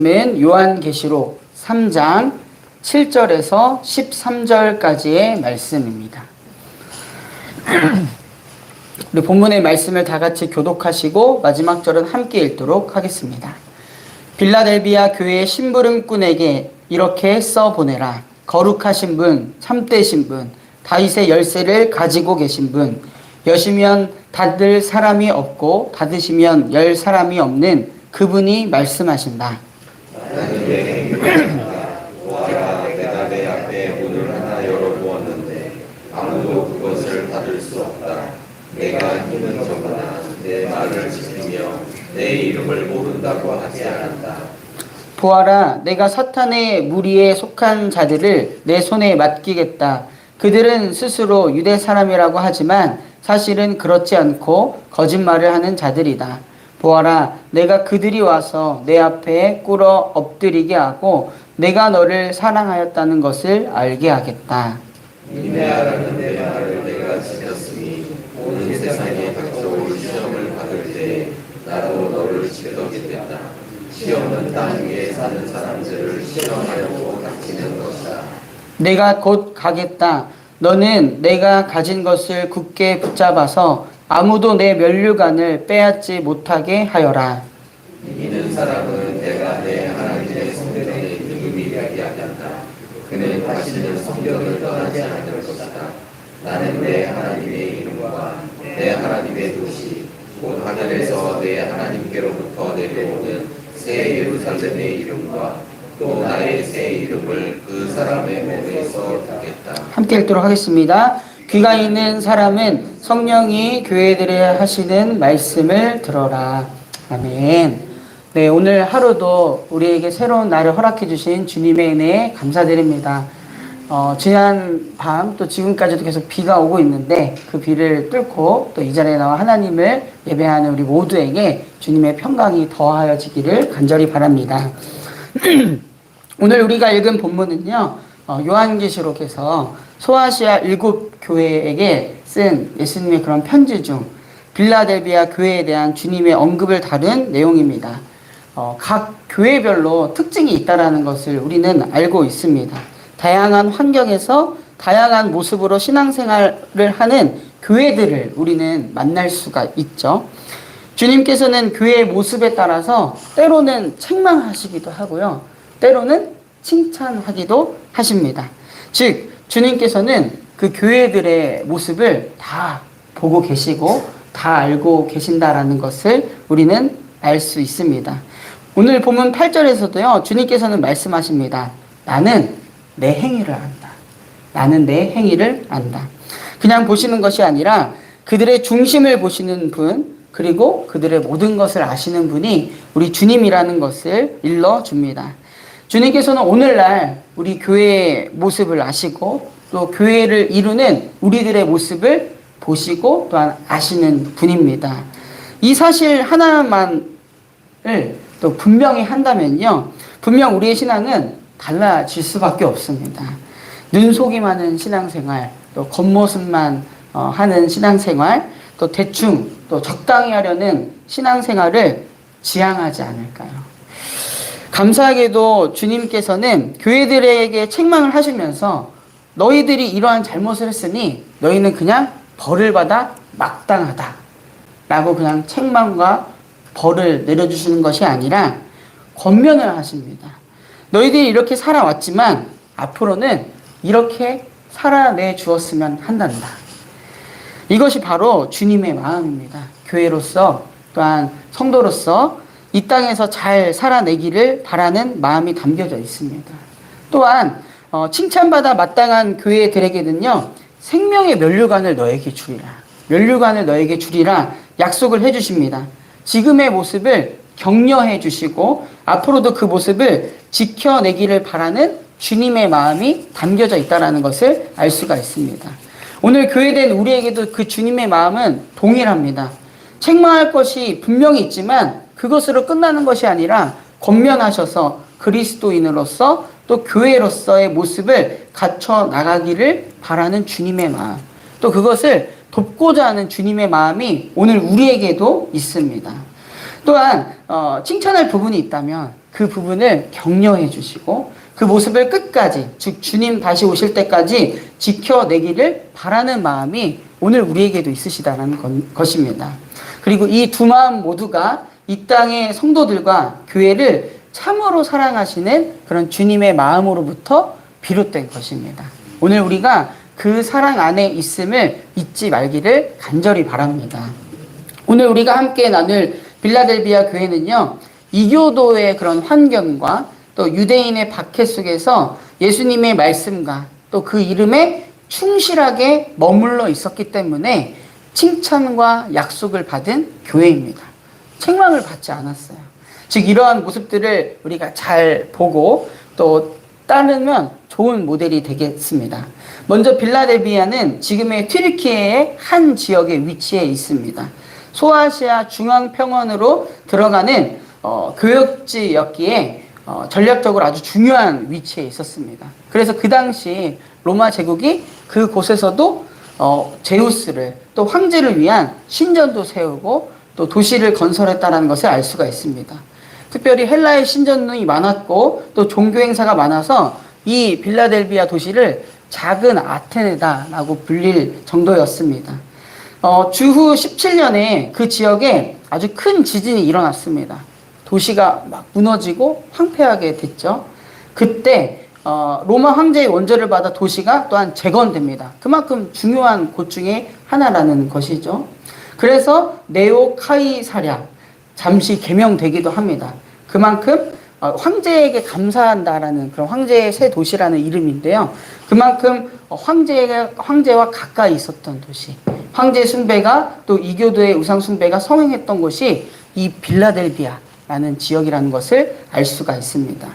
요한계시록 3장 7절에서 13절까지의 말씀입니다. 우리 본문의 말씀을 다 같이 교독하시고 마지막 절은 함께 읽도록 하겠습니다. 빌라델비아 교회의 심부름꾼에게 이렇게 써보내라. 거룩하신 분, 참되신 분, 다윗의 열쇠를 가지고 계신 분, 여시면 닫을 사람이 없고 닫으시면 열 사람이 없는 그분이 말씀하신다. 나는 내 행위를 보아라. 내가 내 앞에 문을 하나 열어보았는데 아무도 그것을 닫을 수 없다. 내가 힘은 적으나 내 말을 지키며 내 이름을 모른다고 하지 않았다. 보아라, 내가 사탄의 무리에 속한 자들을 내 손에 맡기겠다. 그들은 스스로 유대 사람이라고 하지만 사실은 그렇지 않고 거짓말을 하는 자들이다. 보아라, 내가 그들이 와서 내 앞에 꿇어 엎드리게 하고 내가 너를 사랑하였다는 것을 알게 하겠다. 인내하라는 내 말을 내가 지켰으니 온 세상에 닥쳐올 시험을 받을 때 나도 너를 지켜겠다. 시험은 땅 위에 사는 사람들을 시험하려고 닥치는 것이다. 내가 곧 가겠다. 너는 내가 가진 것을 굳게 붙잡아서 아무도 내 면류관을 빼앗지 못하게 하여라. 이기는 사람은 내가 내 하나님의 성전에 능히 이야기하겠다. 그는 다시는 성전을 떠나지 않을 것이다. 나는 내 하나님의 이름과 내 하나님의 도시 곧 하늘에서 내 하나님께로부터 내려오는 새 예루살렘의 이름과 또 나의 새 이름을 그 사람의 몸에서 두겠다. 함께 읽도록 하겠습니다. 귀가 있는 사람은 성령이 교회들에 하시는 말씀을 들어라. 아멘. 네, 오늘 하루도 우리에게 새로운 날을 허락해 주신 주님의 은혜에 감사드립니다. 지난 밤 또 지금까지도 계속 비가 오고 있는데 그 비를 뚫고 또 이 자리에 나와 하나님을 예배하는 우리 모두에게 주님의 평강이 더하여지기를 간절히 바랍니다. 오늘 우리가 읽은 본문은요, 요한계시록에서 소아시아 7교회에게 쓴 예수님의 그런 편지 중 빌라델비아 교회에 대한 주님의 언급을 다룬 내용입니다. 각 교회별로 특징이 있다는 것을 우리는 알고 있습니다. 다양한 환경에서 다양한 모습으로 신앙생활을 하는 교회들을 우리는 만날 수가 있죠. 주님께서는 교회의 모습에 따라서 때로는 책망하시기도 하고요. 때로는 칭찬하기도 하십니다. 즉 주님께서는 그 교회들의 모습을 다 보고 계시고 다 알고 계신다라는 것을 우리는 알 수 있습니다. 오늘 본문 8절에서도요. 주님께서는 말씀하십니다. 나는 내 행위를 안다. 나는 내 행위를 안다. 그냥 보시는 것이 아니라 그들의 중심을 보시는 분, 그리고 그들의 모든 것을 아시는 분이 우리 주님이라는 것을 일러줍니다. 주님께서는 오늘날 우리 교회의 모습을 아시고 또 교회를 이루는 우리들의 모습을 보시고 또한 아시는 분입니다. 이 사실 하나만을 또 분명히 한다면요. 분명 우리의 신앙은 달라질 수밖에 없습니다. 눈속이 많은 신앙생활, 또 겉모습만 하는 신앙생활, 또 대충 또 적당히 하려는 신앙생활을 지향하지 않을까요? 감사하게도 주님께서는 교회들에게 책망을 하시면서 너희들이 이러한 잘못을 했으니 너희는 그냥 벌을 받아 마땅하다 라고 그냥 책망과 벌을 내려주시는 것이 아니라 권면을 하십니다. 너희들이 이렇게 살아왔지만 앞으로는 이렇게 살아내 주었으면 한단다. 이것이 바로 주님의 마음입니다. 교회로서 또한 성도로서 이 땅에서 잘 살아내기를 바라는 마음이 담겨져 있습니다. 또한 칭찬받아 마땅한 교회들에게는요. 생명의 면류관을 너에게 주리라. 면류관을 너에게 주리라 약속을 해주십니다. 지금의 모습을 격려해 주시고 앞으로도 그 모습을 지켜내기를 바라는 주님의 마음이 담겨져 있다는 것을 알 수가 있습니다. 오늘 교회된 우리에게도 그 주님의 마음은 동일합니다. 책망할 것이 분명히 있지만 그것으로 끝나는 것이 아니라 권면하셔서 그리스도인으로서 또 교회로서의 모습을 갖춰 나가기를 바라는 주님의 마음, 또 그것을 돕고자 하는 주님의 마음이 오늘 우리에게도 있습니다. 또한 칭찬할 부분이 있다면 그 부분을 격려해 주시고 그 모습을 끝까지, 즉 주님 다시 오실 때까지 지켜내기를 바라는 마음이 오늘 우리에게도 있으시다는 것입니다. 그리고 이 두 마음 모두가 이 땅의 성도들과 교회를 참으로 사랑하시는 그런 주님의 마음으로부터 비롯된 것입니다. 오늘 우리가 그 사랑 안에 있음을 잊지 말기를 간절히 바랍니다. 오늘 우리가 함께 나눌 빌라델비아 교회는요, 이교도의 그런 환경과 또 유대인의 박해 속에서 예수님의 말씀과 또 그 이름에 충실하게 머물러 있었기 때문에 칭찬과 약속을 받은 교회입니다. 책망을 받지 않았어요. 즉 이러한 모습들을 우리가 잘 보고 또 따르면 좋은 모델이 되겠습니다. 먼저 빌라델비아는 지금의 튀르키예의 한 지역에 위치해 있습니다. 소아시아 중앙평원으로 들어가는 교역지였기에 전략적으로 아주 중요한 위치에 있었습니다. 그래서 그 당시 로마 제국이 그곳에서도 제우스를 또 황제를 위한 신전도 세우고 또 도시를 건설했다는 것을 알 수가 있습니다. 특별히 헬라의 신전이 많았고 또 종교 행사가 많아서 이 빌라델비아 도시를 작은 아테네다라고 불릴 정도였습니다. 주후 17년에 그 지역에 아주 큰 지진이 일어났습니다. 도시가 막 무너지고 황폐하게 됐죠. 그때 로마 황제의 원조를 받아 도시가 또한 재건됩니다. 그만큼 중요한 곳 중에 하나라는 것이죠. 그래서 네오 카이사랴, 잠시 개명되기도 합니다. 그만큼 황제에게 감사한다라는 그런 황제의 새 도시라는 이름인데요. 그만큼 황제와 가까이 있었던 도시, 황제 숭배가 또 이교도의 우상 숭배가 성행했던 곳이 이 빌라델비아라는 지역이라는 것을 알 수가 있습니다.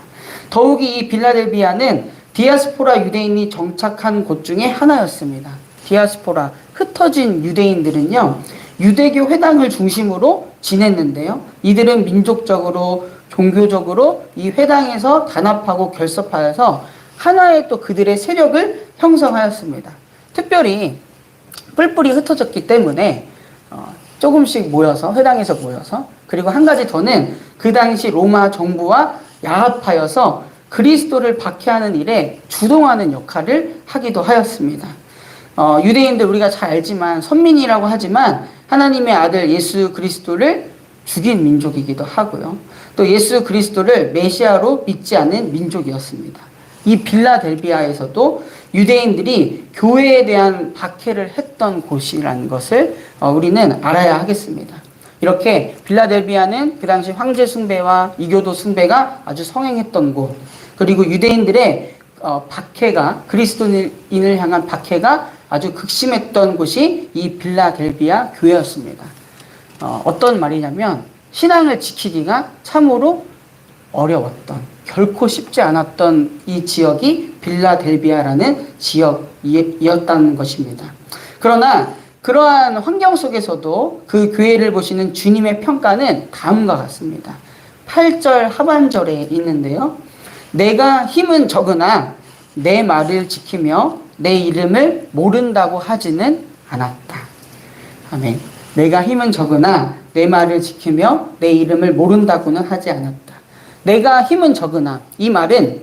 더욱이 이 빌라델비아는 디아스포라 유대인이 정착한 곳 중에 하나였습니다. 디아스포라, 흩어진 유대인들은요, 유대교 회당을 중심으로 지냈는데요. 이들은 민족적으로, 종교적으로 이 회당에서 단합하고 결속하여서 하나의 또 그들의 세력을 형성하였습니다. 특별히 뿔뿔이 흩어졌기 때문에 조금씩 모여서, 회당에서 모여서, 그리고 한 가지 더는 그 당시 로마 정부와 야합하여서 그리스도를 박해하는 일에 주동하는 역할을 하기도 하였습니다. 유대인들 우리가 잘 알지만 선민이라고 하지만 하나님의 아들 예수 그리스도를 죽인 민족이기도 하고요. 또 예수 그리스도를 메시아로 믿지 않는 민족이었습니다. 이 빌라델비아에서도 유대인들이 교회에 대한 박해를 했던 곳이라는 것을 우리는 알아야 하겠습니다. 이렇게 빌라델비아는 그 당시 황제 숭배와 이교도 숭배가 아주 성행했던 곳, 그리고 유대인들의 박해가, 그리스도인을 향한 박해가 아주 극심했던 곳이 이 빌라델비아 교회였습니다. 어떤 말이냐면 신앙을 지키기가 참으로 어려웠던, 결코 쉽지 않았던 이 지역이 빌라델비아라는 지역이었다는 것입니다. 그러나 그러한 환경 속에서도 그 교회를 보시는 주님의 평가는 다음과 같습니다. 8절 하반절에 있는데요. 내가 힘은 적으나 내 말을 지키며 내 이름을 모른다고 하지는 않았다. 아멘. 내가 힘은 적으나 내 말을 지키며 내 이름을 모른다고는 하지 않았다. 내가 힘은 적으나, 이 말은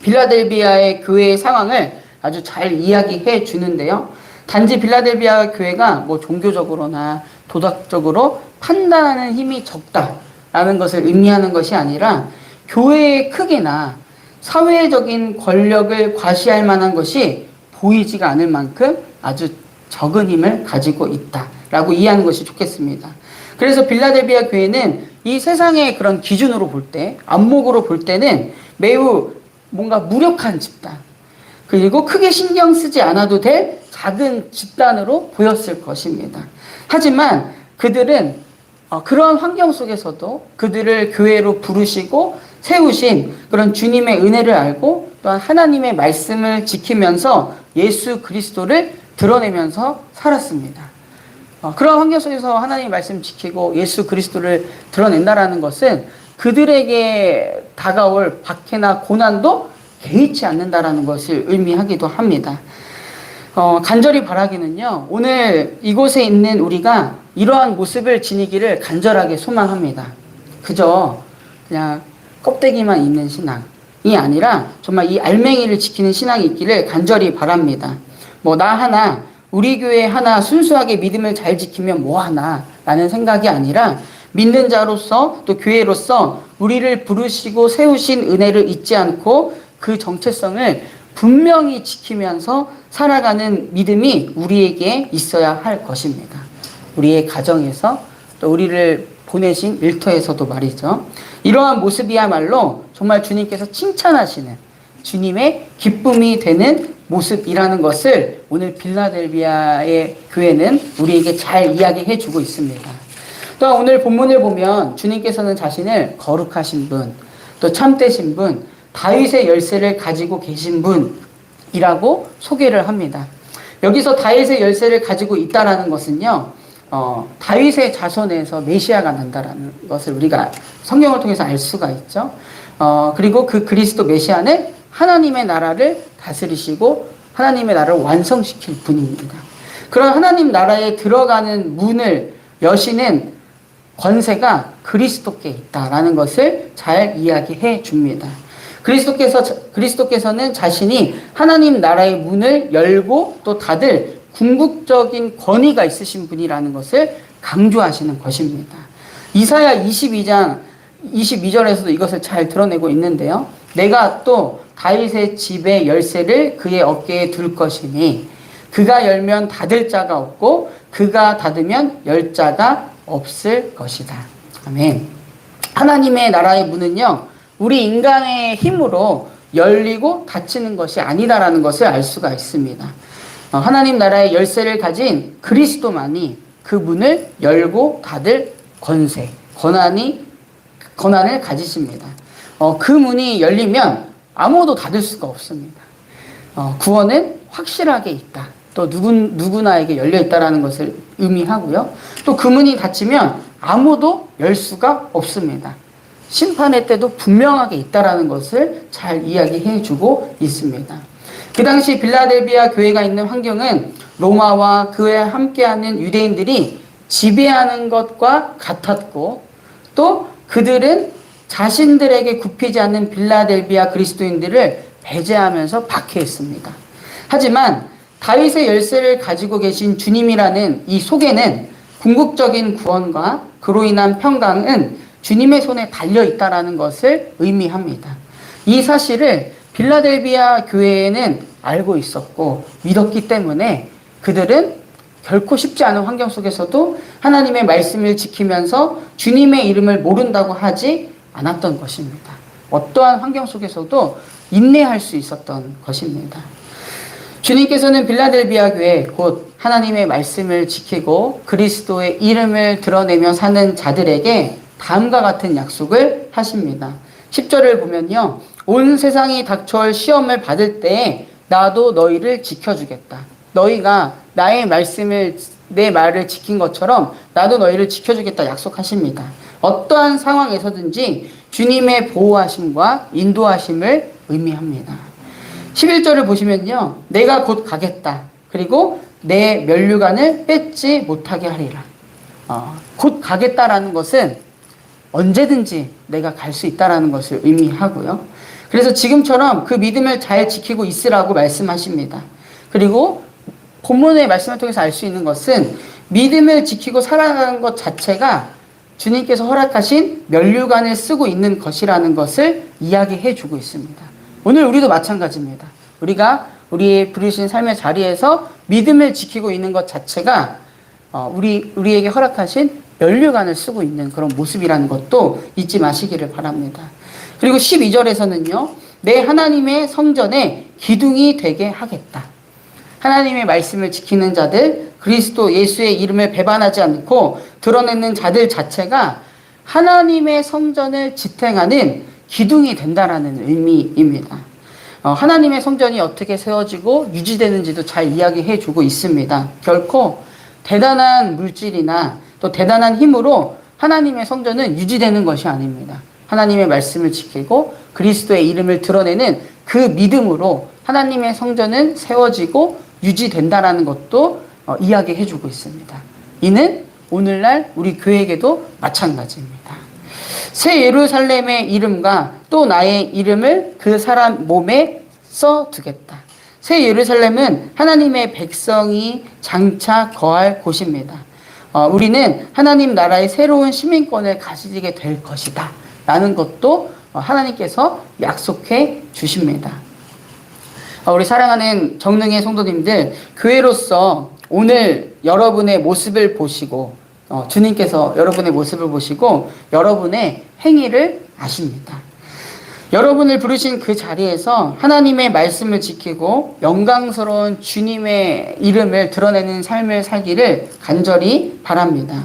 빌라델비아의 교회의 상황을 아주 잘 이야기해 주는데요. 단지 빌라델비아 교회가 뭐 종교적으로나 도덕적으로 판단하는 힘이 적다라는 것을 의미하는 것이 아니라 교회의 크기나 사회적인 권력을 과시할 만한 것이 보이지가 않을 만큼 아주 적은 힘을 가지고 있다라고 이해하는 것이 좋겠습니다. 그래서 빌라델비아 교회는 이 세상의 그런 기준으로 볼 때, 안목으로 볼 때는 매우 뭔가 무력한 집단, 그리고 크게 신경 쓰지 않아도 될 작은 집단으로 보였을 것입니다. 하지만 그들은 그러한 환경 속에서도 그들을 교회로 부르시고 세우신 그런 주님의 은혜를 알고 또한 하나님의 말씀을 지키면서 예수 그리스도를 드러내면서 살았습니다. 그런 환경 속에서 하나님의 말씀 지키고 예수 그리스도를 드러낸다라는 것은 그들에게 다가올 박해나 고난도 개의치 않는다라는 것을 의미하기도 합니다. 간절히 바라기는요, 오늘 이곳에 있는 우리가 이러한 모습을 지니기를 간절하게 소망합니다. 그저 그냥 껍데기만 있는 신앙이 아니라 정말 이 알맹이를 지키는 신앙이 있기를 간절히 바랍니다. 뭐 나 하나, 우리 교회 하나 순수하게 믿음을 잘 지키면 뭐 하나 라는 생각이 아니라 믿는 자로서 또 교회로서 우리를 부르시고 세우신 은혜를 잊지 않고 그 정체성을 분명히 지키면서 살아가는 믿음이 우리에게 있어야 할 것입니다. 우리의 가정에서 또 우리를 보내신 일터에서도 말이죠. 이러한 모습이야말로 정말 주님께서 칭찬하시는 주님의 기쁨이 되는 모습이라는 것을 오늘 빌라델비아의 교회는 우리에게 잘 이야기해 주고 있습니다. 또 오늘 본문을 보면 주님께서는 자신을 거룩하신 분, 또 참되신 분, 다윗의 열쇠를 가지고 계신 분이라고 소개를 합니다. 여기서 다윗의 열쇠를 가지고 있다라는 것은요, 다윗의 자손에서 메시아가 난다라는 것을 우리가 성경을 통해서 알 수가 있죠. 그리고 그 그리스도 메시아는 하나님의 나라를 다스리시고 하나님의 나라를 완성시킬 분입니다. 그런 하나님 나라에 들어가는 문을 여시는 권세가 그리스도께 있다라는 것을 잘 이야기해 줍니다. 그리스도께서는 자신이 하나님 나라의 문을 열고 또 닫을 궁극적인 권위가 있으신 분이라는 것을 강조하시는 것입니다. 이사야 22장 22절에서도 이것을 잘 드러내고 있는데요. 내가 또 다윗의 집의 열쇠를 그의 어깨에 둘 것이니 그가 열면 닫을 자가 없고 그가 닫으면 열 자가 없을 것이다. 아멘. 하나님의 나라의 문은요, 우리 인간의 힘으로 열리고 닫히는 것이 아니다라는 것을 알 수가 있습니다. 하나님 나라의 열쇠를 가진 그리스도만이 그 문을 열고 닫을 권세, 권한을 가지십니다. 그 문이 열리면 아무도 닫을 수가 없습니다. 구원은 확실하게 있다. 또 누구나에게 열려 있다라는 것을 의미하고요. 또 그 문이 닫히면 아무도 열 수가 없습니다. 심판의 때도 분명하게 있다라는 것을 잘 이야기해 주고 있습니다. 그 당시 빌라델비아 교회가 있는 환경은 로마와 그에 함께하는 유대인들이 지배하는 것과 같았고 또 그들은 자신들에게 굽히지 않는 빌라델비아 그리스도인들을 배제하면서 박해했습니다. 하지만 다윗의 열쇠를 가지고 계신 주님이라는 이 소개는 궁극적인 구원과 그로 인한 평강은 주님의 손에 달려 있다라는 것을 의미합니다. 이 사실을 빌라델비아 교회에는 알고 있었고 믿었기 때문에 그들은 결코 쉽지 않은 환경 속에서도 하나님의 말씀을 지키면서 주님의 이름을 모른다고 하지 않았던 것입니다. 어떠한 환경 속에서도 인내할 수 있었던 것입니다. 주님께서는 빌라델비아 교회 곧 하나님의 말씀을 지키고 그리스도의 이름을 드러내며 사는 자들에게 다음과 같은 약속을 하십니다. 10절을 보면요. 온 세상이 닥쳐올 시험을 받을 때에 나도 너희를 지켜주겠다. 너희가 나의 내 말을 지킨 것처럼 나도 너희를 지켜주겠다 약속하십니다. 어떠한 상황에서든지 주님의 보호하심과 인도하심을 의미합니다. 11절을 보시면요. 내가 곧 가겠다. 그리고 내 면류관을 뺏지 못하게 하리라. 곧 가겠다라는 것은 언제든지 내가 갈 수 있다라는 것을 의미하고요. 그래서 지금처럼 그 믿음을 잘 지키고 있으라고 말씀하십니다. 그리고 본문의 말씀을 통해서 알 수 있는 것은 믿음을 지키고 살아가는 것 자체가 주님께서 허락하신 면류관을 쓰고 있는 것이라는 것을 이야기해 주고 있습니다. 오늘 우리도 마찬가지입니다. 우리가 우리의 부르신 삶의 자리에서 믿음을 지키고 있는 것 자체가 우리에게 허락하신 면류관을 쓰고 있는 그런 모습이라는 것도 잊지 마시기를 바랍니다. 그리고 12절에서는요. 내 하나님의 성전에 기둥이 되게 하겠다. 하나님의 말씀을 지키는 자들, 그리스도 예수의 이름을 배반하지 않고 드러내는 자들 자체가 하나님의 성전을 지탱하는 기둥이 된다라는 의미입니다. 하나님의 성전이 어떻게 세워지고 유지되는지도 잘 이야기해 주고 있습니다. 결코 대단한 물질이나 또 대단한 힘으로 하나님의 성전은 유지되는 것이 아닙니다. 하나님의 말씀을 지키고 그리스도의 이름을 드러내는 그 믿음으로 하나님의 성전은 세워지고 유지된다라는 것도 이야기해 주고 있습니다. 이는 오늘날 우리 교회에게도 마찬가지입니다. 새 예루살렘의 이름과 또 나의 이름을 그 사람 몸에 써두겠다. 새 예루살렘은 하나님의 백성이 장차 거할 곳입니다. 우리는 하나님 나라의 새로운 시민권을 가지게 될 것이다 라는 것도 하나님께서 약속해 주십니다. 우리 사랑하는 정능의 성도님들, 교회로서 오늘 여러분의 모습을 보시고 주님께서 여러분의 모습을 보시고 여러분의 행위를 아십니다. 여러분을 부르신 그 자리에서 하나님의 말씀을 지키고 영광스러운 주님의 이름을 드러내는 삶을 살기를 간절히 바랍니다.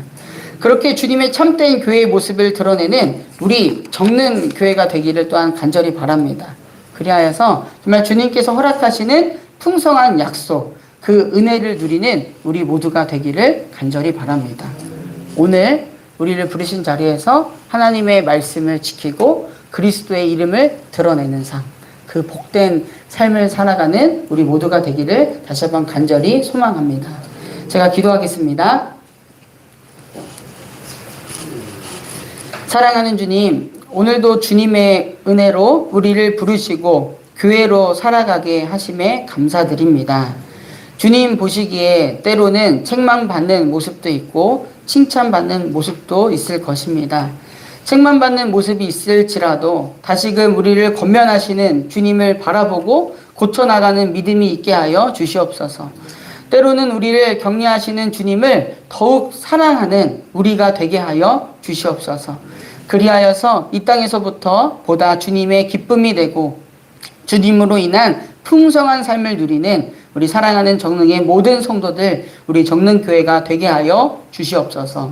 그렇게 주님의 참된 교회의 모습을 드러내는 우리 적는 교회가 되기를 또한 간절히 바랍니다. 그리하여서 정말 주님께서 허락하시는 풍성한 약속, 그 은혜를 누리는 우리 모두가 되기를 간절히 바랍니다. 오늘 우리를 부르신 자리에서 하나님의 말씀을 지키고 그리스도의 이름을 드러내는 삶, 그 복된 삶을 살아가는 우리 모두가 되기를 다시 한번 간절히 소망합니다. 제가 기도하겠습니다. 사랑하는 주님, 오늘도 주님의 은혜로 우리를 부르시고 교회로 살아가게 하심에 감사드립니다. 주님 보시기에 때로는 책망받는 모습도 있고 칭찬받는 모습도 있을 것입니다. 책망받는 모습이 있을지라도 다시금 우리를 권면하시는 주님을 바라보고 고쳐나가는 믿음이 있게 하여 주시옵소서. 때로는 우리를 격려하시는 주님을 더욱 사랑하는 우리가 되게 하여 주시옵소서. 그리하여서 이 땅에서부터 보다 주님의 기쁨이 되고 주님으로 인한 풍성한 삶을 누리는 우리 사랑하는 정릉의 모든 성도들, 우리 정릉교회가 되게 하여 주시옵소서.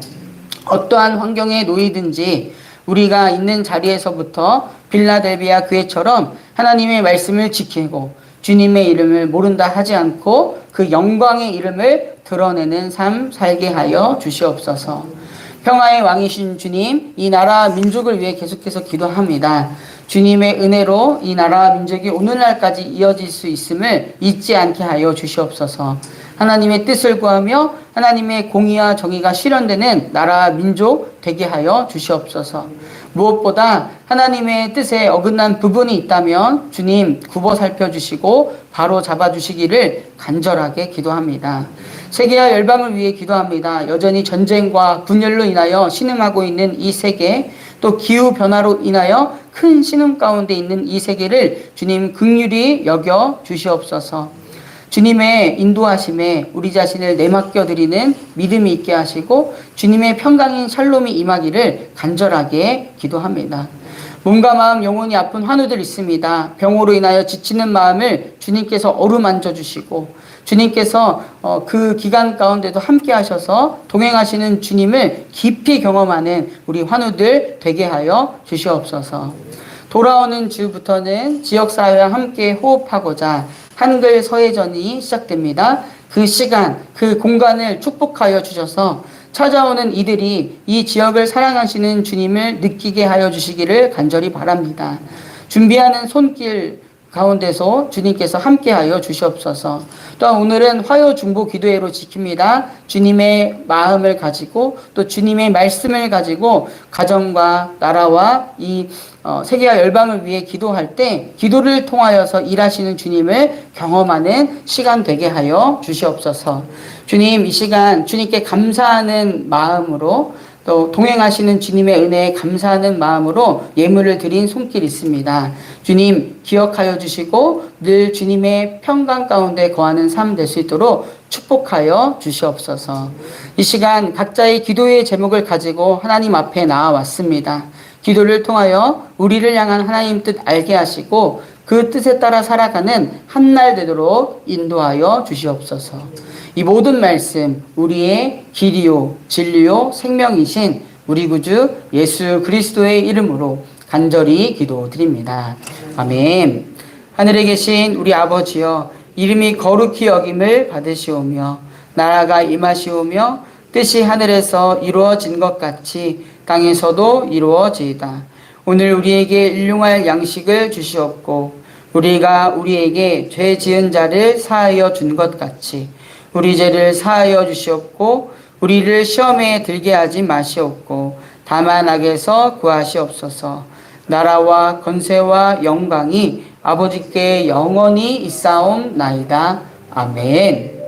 어떠한 환경에 놓이든지 우리가 있는 자리에서부터 빌라델비아 교회처럼 하나님의 말씀을 지키고 주님의 이름을 모른다 하지 않고 그 영광의 이름을 드러내는 삶 살게 하여 주시옵소서. 평화의 왕이신 주님, 이 나라 민족을 위해 계속해서 기도합니다. 주님의 은혜로 이 나라 민족이 오늘날까지 이어질 수 있음을 잊지 않게 하여 주시옵소서. 하나님의 뜻을 구하며 하나님의 공의와 정의가 실현되는 나라 민족 되게 하여 주시옵소서. 무엇보다 하나님의 뜻에 어긋난 부분이 있다면 주님 굽어 살펴주시고 바로 잡아주시기를 간절하게 기도합니다. 세계와 열방을 위해 기도합니다. 여전히 전쟁과 분열로 인하여 신음하고 있는 이 세계, 또 기후변화로 인하여 큰 신음 가운데 있는 이 세계를 주님 긍휼히 여겨 주시옵소서. 주님의 인도하심에 우리 자신을 내맡겨 드리는 믿음이 있게 하시고 주님의 평강인 샬롬이 임하기를 간절하게 기도합니다. 몸과 마음 영혼이 아픈 환우들 있습니다. 병으로 인하여 지치는 마음을 주님께서 어루만져 주시고 주님께서 그 기간 가운데도 함께 하셔서 동행하시는 주님을 깊이 경험하는 우리 환우들 되게 하여 주시옵소서. 돌아오는 주부터는 지역사회와 함께 호흡하고자 한글 서해전이 시작됩니다. 그 시간, 그 공간을 축복하여 주셔서 찾아오는 이들이 이 지역을 사랑하시는 주님을 느끼게 하여 주시기를 간절히 바랍니다. 준비하는 손길 가운데서 주님께서 함께하여 주시옵소서. 또한 오늘은 화요 중보 기도회로 지킵니다. 주님의 마음을 가지고 또 주님의 말씀을 가지고 가정과 나라와 이 세계와 열방을 위해 기도할 때 기도를 통하여서 일하시는 주님을 경험하는 시간 되게 하여 주시옵소서. 주님, 이 시간 주님께 감사하는 마음으로 또 동행하시는 주님의 은혜에 감사하는 마음으로 예물을 드린 손길이 있습니다. 주님 기억하여 주시고 늘 주님의 평강 가운데 거하는 삶 될 수 있도록 축복하여 주시옵소서. 이 시간 각자의 기도의 제목을 가지고 하나님 앞에 나아왔습니다. 기도를 통하여 우리를 향한 하나님 뜻 알게 하시고 그 뜻에 따라 살아가는 한날 되도록 인도하여 주시옵소서. 이 모든 말씀 우리의 길이요 진리요 생명이신 우리 구주 예수 그리스도의 이름으로 간절히 기도드립니다. 아멘. 하늘에 계신 우리 아버지여, 이름이 거룩히 여김을 받으시오며 나라가 임하시오며 뜻이 하늘에서 이루어진 것 같이 땅에서도 이루어지이다. 오늘 우리에게 일용할 양식을 주시옵고 우리가 우리에게 죄 지은 자를 사하여 준 것 같이 우리 죄를 사하여 주시옵고 우리를 시험에 들게 하지 마시옵고 다만 악에서 구하시옵소서. 나라와 권세와 영광이 아버지께 영원히 있사옵나이다. 아멘.